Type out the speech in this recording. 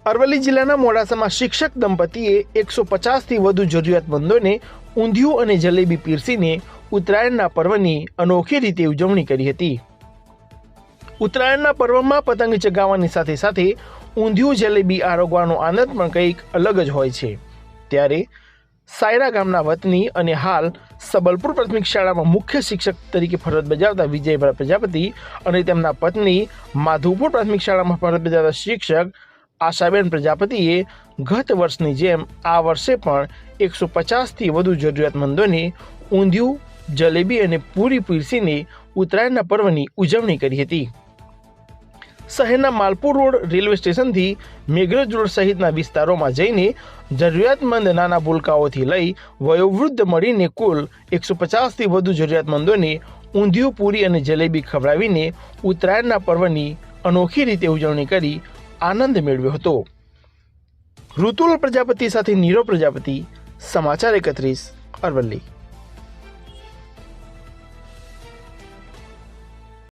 અરવલ્લી જિલ્લાના મોડાસામાં શિક્ષક દંપતીએ 150થી વધુ જરૂરિયાતમંદોને ઊંધિયું અને જલેબી પીરસીને ઉત્તરાયણના પર્વની અનોખી રીતે ઉજવણી કરી હતી। ઉત્તરાયણના પર્વમાં પતંગ ચગાવવાની સાથે સાથે ઊંધિયું જલેબી આરોગવાનો આનંદ પણ કંઈક અલગ જ હોય છે। ત્યારે સાયરા ગામના વતની અને હાલ સબલપુર પ્રાથમિક શાળામાં મુખ્ય શિક્ષક તરીકે ફરજ બજાવતા વિજય પ્રજાપતિ અને તેમના પત્ની માધવપુર પ્રાથમિક શાળામાં ફરજ બજાવતા શિક્ષક આશાબેન પ્રજાપતિએ ગત વર્ષની જેમ આ વર્ષે પણ 150થી વધુ જરૂરિયાતમંદોને ઊંધિયું જલેબી અને પૂરી પીરસીને ઉત્તરાયણના પર્વની ઉજવણી કરી હતી। શહેરના માલપુર રોડ રેલવે સ્ટેશનથી મેઘરજ રોડ સહિતના વિસ્તારોમાં જઈને જરૂરિયાતમંદ નાના ભૂલકાઓથી લઈ વયોવૃદ્ધ મળીને કુલ 150થી વધુ જરૂરિયાતમંદોને ઊંધિયું પૂરી અને જલેબી ખવડાવીને ઉત્તરાયણના પર્વની અનોખી રીતે ઉજવણી કરી આનંદ મેળવ્યો હતો। ઋતુલ પ્રજાપતિ સાથે નીરવ પ્રજાપતિ, સમાચાર 31 અરવલ્લી।